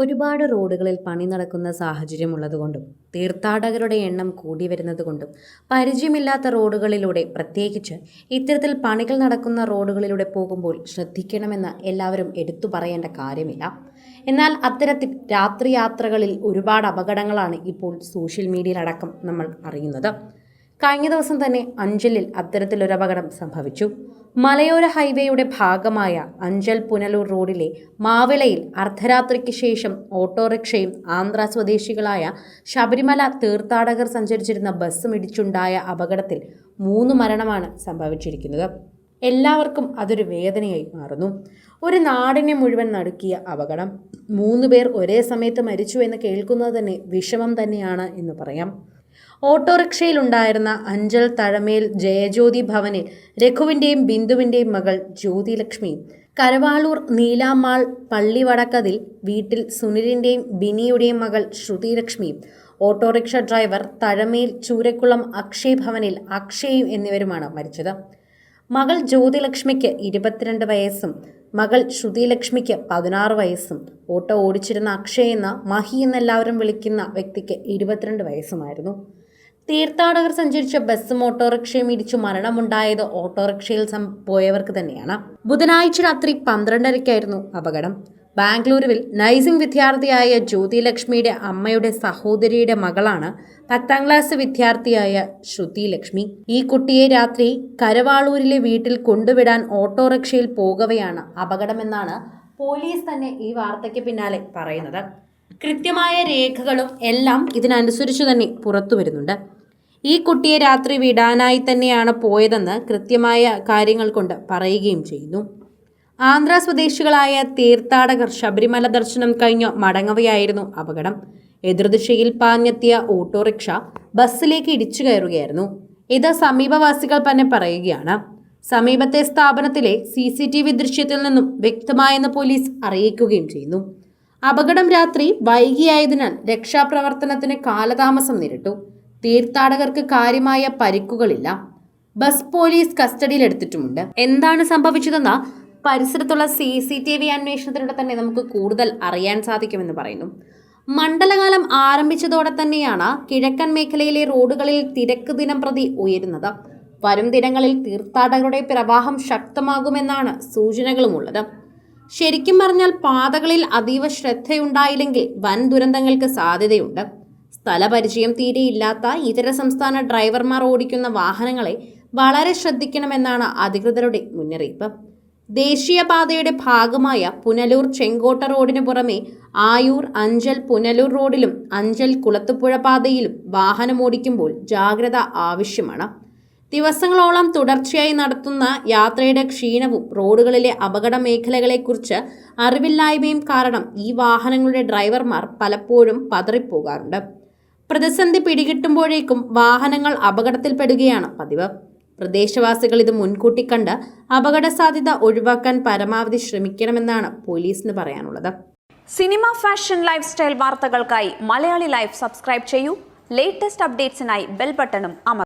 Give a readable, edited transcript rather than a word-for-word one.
ഒരുപാട് റോഡുകളിൽ പണി നടക്കുന്ന സാഹചര്യമുള്ളതുകൊണ്ടും തീർത്ഥാടകരുടെ എണ്ണം കൂടി വരുന്നതുകൊണ്ടും പരിചയമില്ലാത്ത റോഡുകളിലൂടെ പ്രത്യേകിച്ച് ഇത്തരത്തിൽ പണികൾ നടക്കുന്ന റോഡുകളിലൂടെ പോകുമ്പോൾ ശ്രദ്ധിക്കണമെന്ന് എല്ലാവരും എടുത്തു പറയേണ്ട കാര്യമില്ല. എന്നാൽ അത്തരത്തിൽ രാത്രി യാത്രകളിൽ ഒരുപാട് അപകടങ്ങളാണ് ഇപ്പോൾ സോഷ്യൽ മീഡിയയിലടക്കം നമ്മൾ അറിയുന്നത്. കഴിഞ്ഞ ദിവസം തന്നെ അഞ്ചലിൽ അത്തരത്തിലൊരു അപകടം സംഭവിച്ചു. മലയോര ഹൈവേയുടെ ഭാഗമായ അഞ്ചൽ പുനലൂർ റോഡിലെ മാവിളയിൽ അർദ്ധരാത്രിക്ക് ശേഷം ഓട്ടോറിക്ഷയും ആന്ധ്ര സ്വദേശികളായ ശബരിമല തീർത്ഥാടകർ സഞ്ചരിച്ചിരുന്ന ബസ്സും ഇടിച്ചുണ്ടായ അപകടത്തിൽ 3 മരണമാണ് സംഭവിച്ചിരിക്കുന്നത്. എല്ലാവർക്കും അതൊരു വേദനയായി മാറുന്നു. ഒരു നാടിനെ മുഴുവൻ നടുക്കിയ അപകടം. 3 പേർ ഒരേ സമയത്ത് മരിച്ചു എന്ന് കേൾക്കുന്നത് തന്നെ വിഷമം തന്നെയാണ് എന്ന് പറയാം. ഓട്ടോറിക്ഷയിലുണ്ടായിരുന്ന അഞ്ചൽ തഴമേൽ ജയജ്യോതി ഭവനിൽ രഘുവിൻ്റെയും ബിന്ദുവിൻ്റെയും മകൾ ജ്യോതിലക്ഷ്മിയും, കരവാളൂർ നീലാമാൾ പള്ളിവടക്കതിൽ വീട്ടിൽ സുനിലിൻ്റെയും ബിനിയുടെയും മകൾ ശ്രുതിലക്ഷ്മിയും, ഓട്ടോറിക്ഷ ഡ്രൈവർ തഴമേൽ ചൂരക്കുളം അക്ഷയ് ഭവനിൽ അക്ഷയും എന്നിവരുമാണ് മരിച്ചത്. മകൾ ജ്യോതിലക്ഷ്മിക്ക് 22 വയസ്സും മകൾ ശ്രുതിലക്ഷ്മിക്ക് 16 വയസ്സും ഓട്ടോ ഓടിച്ചിരുന്ന അക്ഷയ് എന്ന മഹി എന്നെല്ലാവരും വിളിക്കുന്ന വ്യക്തിക്ക് 22 വയസ്സുമായിരുന്നു. തീർത്ഥാടകർ സഞ്ചരിച്ച ബസ്സും ഓട്ടോറിക്ഷയും ഇടിച്ചു മരണമുണ്ടായത് ഓട്ടോറിക്ഷയിൽ പോയവർക്ക് തന്നെയാണ്. ബുധനാഴ്ച രാത്രി 12:30-ക്കായിരുന്നു അപകടം. ബാംഗ്ലൂരുവിൽ നഴ്സിംഗ് വിദ്യാർത്ഥിയായ ജ്യോതിലക്ഷ്മിയുടെ അമ്മയുടെ സഹോദരിയുടെ മകളാണ് 10ാം ക്ലാസ് വിദ്യാർത്ഥിയായ ശ്രുതിലക്ഷ്മി. ഈ കുട്ടിയെ രാത്രി കരവാളൂരിലെ വീട്ടിൽ കൊണ്ടുവിടാൻ ഓട്ടോറിക്ഷയിൽ പോകവെയാണ് അപകടമെന്നാണ് പോലീസ് തന്നെ ഈ വാർത്തയ്ക്ക് പിന്നാലെ പറയുന്നത്. കൃത്യമായ രേഖകളും എല്ലാം ഇതിനനുസരിച്ച് തന്നെ പുറത്തു വരുന്നുണ്ട്. ഈ കുട്ടിയെ രാത്രി വിടാനായി തന്നെയാണ് പോയതെന്ന് കൃത്യമായ കാര്യങ്ങൾ കൊണ്ട് പറയുകയും ചെയ്യുന്നു. ആന്ധ്ര സ്വദേശികളായ തീർത്ഥാടകർ ശബരിമല ദർശനം കഴിഞ്ഞ് മടങ്ങവെയായിരുന്നു അപകടം. എതിർദിശയിൽ പാഞ്ഞെത്തിയ ഓട്ടോറിക്ഷ ബസ്സിലേക്ക് ഇടിച്ചു കയറുകയായിരുന്നു. ഇത് സമീപവാസികൾ തന്നെ പറയുകയാണ്. സമീപത്തെ സ്ഥാപനത്തിലെ CCTV ദൃശ്യത്തിൽ നിന്നും വ്യക്തമായെന്ന് പോലീസ് അറിയിക്കുകയും ചെയ്യുന്നു. അപകടം രാത്രി വൈകിയായതിനാൽ രക്ഷാപ്രവർത്തനത്തിന് കാലതാമസം നേരിട്ടു. തീർത്ഥാടകർക്ക് കാര്യമായ പരിക്കുകളില്ല. Bus police കസ്റ്റഡിയിലെടുത്തിട്ടുമുണ്ട്. എന്താണ് സംഭവിച്ചതെന്ന പരിസരത്തുള്ള CCTV അന്വേഷണത്തിലൂടെ തന്നെ നമുക്ക് കൂടുതൽ അറിയാൻ സാധിക്കുമെന്ന് പറയുന്നു. മണ്ഡലകാലം ആരംഭിച്ചതോടെ തന്നെയാണ് കിഴക്കൻ മേഖലയിലെ റോഡുകളിൽ തിരക്ക് ദിനം പ്രതി ഉയരുന്നത്. വരും ദിനങ്ങളിൽ തീർത്ഥാടകരുടെ പ്രവാഹം ശക്തമാകുമെന്നാണ് സൂചനകളുമുള്ളത്. ശരിക്കും പറഞ്ഞാൽ പാതകളിൽ അതീവ ശ്രദ്ധയുണ്ടായില്ലെങ്കിൽ വൻ ദുരന്തങ്ങൾക്ക് സാധ്യതയുണ്ട്. സ്ഥലപരിചയം തീരെയില്ലാത്ത ഇതര സംസ്ഥാന ഡ്രൈവർമാർ ഓടിക്കുന്ന വാഹനങ്ങളെ വളരെ ശ്രദ്ധിക്കണമെന്നാണ് അധികൃതരുടെ മുന്നറിയിപ്പ്. ദേശീയപാതയുടെ ഭാഗമായ പുനലൂർ ചെങ്കോട്ട റോഡിന് പുറമെ ആയൂർ അഞ്ചൽ പുനലൂർ റോഡിലും അഞ്ചൽ കുളത്തുപുഴ പാതയിലും വാഹനമോടിക്കുമ്പോൾ ജാഗ്രത ആവശ്യമാണ്. ദിവസങ്ങളോളം തുടർച്ചയായി നടത്തുന്ന യാത്രയുടെ ക്ഷീണവും റോഡുകളിലെ അപകട മേഖലകളെക്കുറിച്ച് അറിവില്ലായ്മയും കാരണം ഈ വാഹനങ്ങളുടെ ഡ്രൈവർമാർ പലപ്പോഴും പതറിപ്പോകാറുണ്ട്. പ്രതിസന്ധി പിടികിട്ടുമ്പോഴേക്കും വാഹനങ്ങൾ അപകടത്തിൽപ്പെടുകയാണ് പതിവ്. പ്രദേശവാസികൾ ഇത് മുൻകൂട്ടി കണ്ട് അപകട സാധ്യത ഒഴിവാക്കാൻ പരമാവധി ശ്രമിക്കണമെന്നാണ് പോലീസിന് പറയാനുള്ളത്. സിനിമ, ഫാഷൻ, ലൈഫ് സ്റ്റൈൽ വാർത്തകൾക്കായി മലയാളി ലൈഫ് സബ്സ്ക്രൈബ് ചെയ്യൂ. ലേറ്റസ്റ്റ് അപ്ഡേറ്റ്സിനായി ബെൽ ബട്ടണും അമർത്തുക.